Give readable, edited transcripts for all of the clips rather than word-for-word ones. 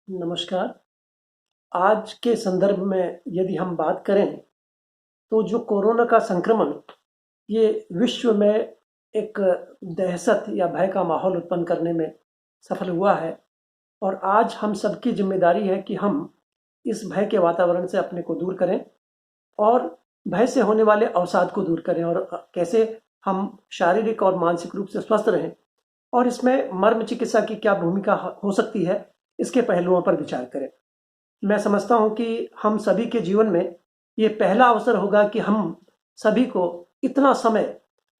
नमस्कार। आज के संदर्भ में यदि हम बात करें तो जो कोरोना का संक्रमण ये विश्व में एक दहशत या भय का माहौल उत्पन्न करने में सफल हुआ है और आज हम सबकी जिम्मेदारी है कि हम इस भय के वातावरण से अपने को दूर करें और भय से होने वाले अवसाद को दूर करें और कैसे हम शारीरिक और मानसिक रूप से स्वस्थ रहें और इसमें मर्म चिकित्सा की क्या भूमिका हो सकती है, इसके पहलुओं पर विचार करें। मैं समझता हूँ कि हम सभी के जीवन में ये पहला अवसर होगा कि हम सभी को इतना समय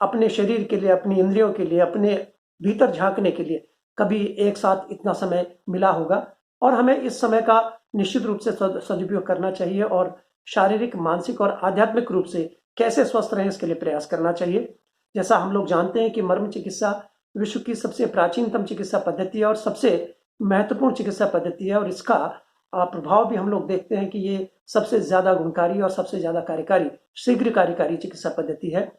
अपने शरीर के लिए, अपनी इंद्रियों के लिए, अपने भीतर झांकने के लिए कभी एक साथ इतना समय मिला होगा और हमें इस समय का निश्चित रूप से सदुपयोग करना चाहिए और शारीरिक, मानसिक और आध्यात्मिक रूप से कैसे स्वस्थ रहें इसके लिए प्रयास करना चाहिए। जैसा हम लोग जानते हैं कि मर्म चिकित्सा विश्व की सबसे प्राचीनतम चिकित्सा पद्धति है और सबसे महत्वपूर्ण चिकित्सा पद्धति है और इसका प्रभाव भी हम लोग देखते हैं कि ये सबसे ज़्यादा गुणकारी और सबसे ज़्यादा कार्यकारी, शीघ्र कार्यकारी चिकित्सा पद्धति है।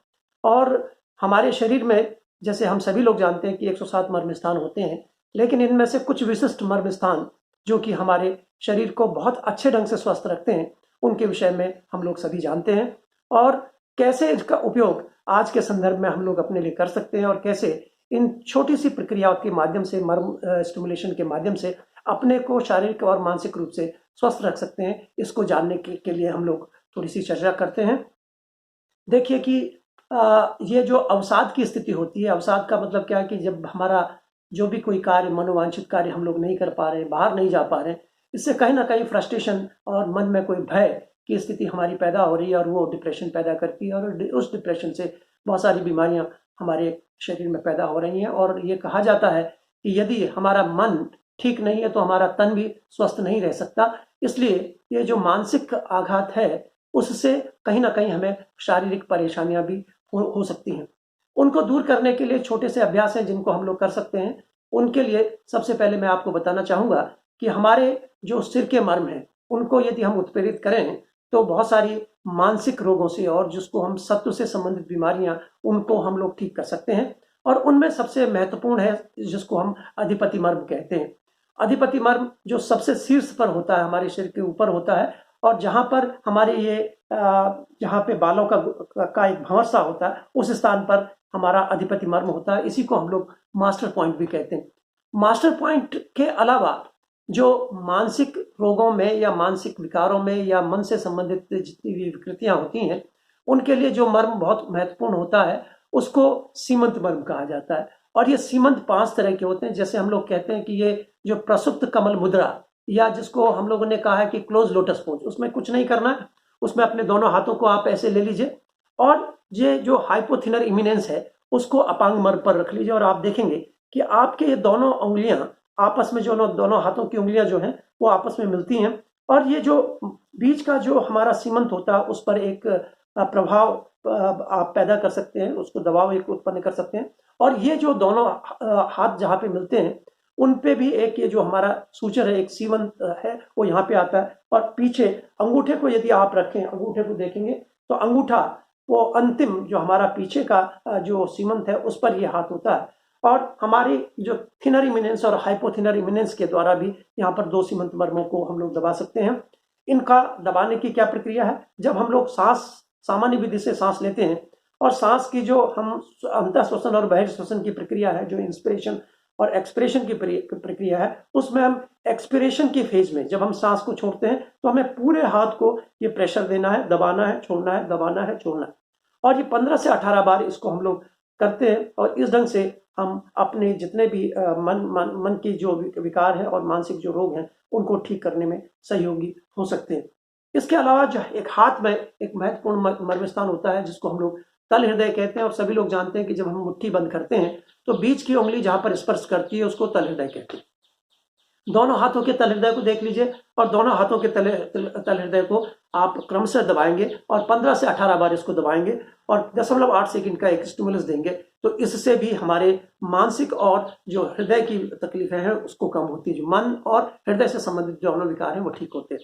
और हमारे शरीर में जैसे हम सभी लोग जानते हैं कि 107 मर्म स्थान होते हैं, लेकिन इनमें से कुछ विशिष्ट मर्म स्थान जो कि हमारे शरीर को बहुत अच्छे ढंग से स्वस्थ रखते हैं, उनके विषय में हम लोग सभी जानते हैं और कैसे इसका उपयोग आज के संदर्भ में हम लोग अपने लिए कर सकते हैं और कैसे इन छोटी सी प्रक्रियाओं के माध्यम से, मर्म स्टिमुलेशन के माध्यम से अपने को शारीरिक और मानसिक रूप से स्वस्थ रख सकते हैं, इसको जानने के लिए हम लोग थोड़ी सी चर्चा करते हैं। देखिए कि ये जो अवसाद की स्थिति होती है, अवसाद का मतलब क्या है कि जब हमारा जो भी कोई कार्य, मनोवांछित कार्य हम लोग नहीं कर पा रहे, बाहर नहीं जा पा रहे, इससे कहीं ना कहीं फ्रस्ट्रेशन और मन में कोई भय की स्थिति हमारी पैदा हो रही है और वो डिप्रेशन पैदा करती है और उस डिप्रेशन से बहुत सारी बीमारियां हमारे शरीर में पैदा हो रही हैं। और ये कहा जाता है कि यदि हमारा मन ठीक नहीं है तो हमारा तन भी स्वस्थ नहीं रह सकता। इसलिए ये जो मानसिक आघात है उससे कहीं ना कहीं हमें शारीरिक परेशानियां भी हो सकती हैं। उनको दूर करने के लिए छोटे से अभ्यास हैं जिनको हम लोग कर सकते हैं। उनके लिए सबसे पहले मैं आपको बताना चाहूँगा कि हमारे जो सिर के मर्म हैं उनको यदि हम उत्प्रेरित करें तो बहुत सारी मानसिक रोगों से और जिसको हम सत्व से संबंधित बीमारियां, उनको हम लोग ठीक कर सकते हैं। और उनमें सबसे महत्वपूर्ण है जिसको हम अधिपति मर्म कहते हैं। अधिपति मर्म जो सबसे शीर्ष पर होता है, हमारे शरीर के ऊपर होता है और जहाँ पर हमारे ये जहाँ पे बालों का एक भंवर सा होता है, उस स्थान पर हमारा अधिपति मर्म होता है। इसी को हम लोग मास्टर पॉइंट भी कहते हैं। मास्टर पॉइंट के अलावा जो मानसिक रोगों में या मानसिक विकारों में या मन से संबंधित जितनी भी विकृतियां होती हैं, उनके लिए जो मर्म बहुत महत्वपूर्ण होता है उसको सीमंत मर्म कहा जाता है। और ये सीमंत 5 तरह के होते हैं। जैसे हम लोग कहते हैं कि ये जो प्रसुप्त कमल मुद्रा या जिसको हम लोगों ने कहा है कि क्लोज लोटस पोज, उसमें कुछ नहीं करना है। उसमें अपने दोनों हाथों को आप ऐसे ले लीजिए और ये जो हाइपोथिनर इमिनेंस है उसको अपांग मर्म पर रख लीजिए और आप देखेंगे कि आपके ये दोनों उंगलियां आपस में, जो दोनों हाथों की उंगलियां जो हैं वो आपस में मिलती हैं और ये जो बीच का जो हमारा सीमंत होता है उस पर एक प्रभाव आप पैदा कर सकते हैं, उसको दबाव एक उत्पन्न कर सकते हैं। और ये जो दोनों हाथ जहाँ पे मिलते हैं उन पे भी एक ये जो हमारा सूचर है, एक सीमंत है, वो यहाँ पे आता है। और पीछे अंगूठे को यदि आप रखें, अंगूठे को देखेंगे तो अंगूठा वो अंतिम जो हमारा पीछे का जो सीमंत है उस पर ये हाथ होता है। और हमारी जो थिनर इमिनेंस और हाइपोथिनर इमिनेंस के द्वारा भी यहाँ पर 2 सीमंत मर्मों को हम लोग दबा सकते हैं। इनका दबाने की क्या प्रक्रिया है? जब हम लोग सांस, सामान्य विधि से सांस लेते हैं और सांस की जो हम अंतः श्वसन और बहिर् श्वसन की प्रक्रिया है, जो इंस्पिरेशन और एक्सपिरेशन की प्रक्रिया है, उसमें हम एक्सपिरेशन की फेज में जब हम सांस को छोड़ते हैं तो हमें पूरे हाथ को ये प्रेशर देना है, दबाना है, छोड़ना है, दबाना है, छोड़ना है। और ये 15 से 18 बार इसको हम लोग करते हैं और इस ढंग से हम अपने जितने भी मन की जो विकार है और मानसिक जो रोग हैं उनको ठीक करने में सहयोगी हो सकते हैं। इसके अलावा जो एक हाथ में एक महत्वपूर्ण मर्म स्थान होता है जिसको हम लोग तल हृदय कहते हैं और सभी लोग जानते हैं कि जब हम मुट्ठी बंद करते हैं तो बीच की उंगली जहां पर स्पर्श करती है उसको तल हृदय कहते हैं। दोनों हाथों के तल हृदय को देख लीजिए और दोनों हाथों के तल हृदय को आप क्रमशः दबाएंगे और 15 से 18 बार इसको दबाएंगे और 0.8 सेकंड का एक स्टिमुलस देंगे तो इससे भी हमारे मानसिक और जो हृदय की तकलीफें हैं उसको कम होती है। जो मन और हृदय से संबंधित जो दोनों विकार हैं वो ठीक होते हैं।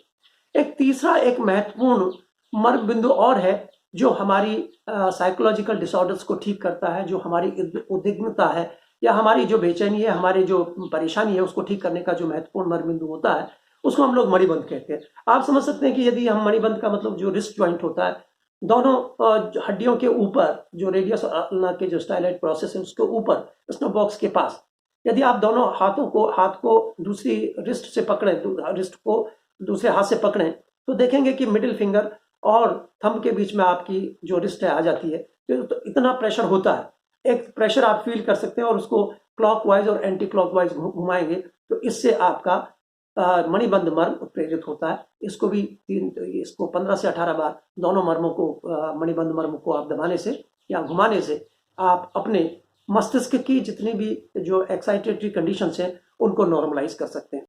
एक तीसरा एक महत्वपूर्ण मर्म बिंदु और है जो हमारी साइकोलॉजिकल डिसऑर्डर्स को ठीक करता है, जो हमारी उद्विग्नता है या हमारी जो बेचैनी है, हमारी जो परेशानी है, उसको ठीक करने का जो महत्वपूर्ण मर्म बिंदु होता है, उसको हम लोग मणिबंध कहते हैं। आप समझ सकते हैं कि यदि हम मणिबंध का मतलब जो रिस्ट जॉइंट होता है, दोनों हड्डियों के ऊपर जो रेडियस के जो स्टाइलाइट प्रोसेस है उसके ऊपर स्नो बॉक्स के पास, यदि आप दोनों हाथ को दूसरी रिस्ट से पकड़ें, रिस्ट को दूसरे हाथ से पकड़ें, तो देखेंगे कि मिडिल फिंगर और थंब के बीच में आपकी जो रिस्ट है आ जाती है। तो इतना प्रेशर होता है, एक प्रेशर आप फील कर सकते हैं, और उसको क्लॉकवाइज और एंटी क्लॉकवाइज घुमाएंगे तो इससे आपका मणिबंध मर्म प्रेरित होता है। इसको 15 से 18 बार दोनों मर्मों को, मणिबंध मर्म को आप दबाने से या घुमाने से आप अपने मस्तिष्क की जितनी भी जो एक्साइटेटरी कंडीशंस हैं उनको नॉर्मलाइज कर सकते हैं।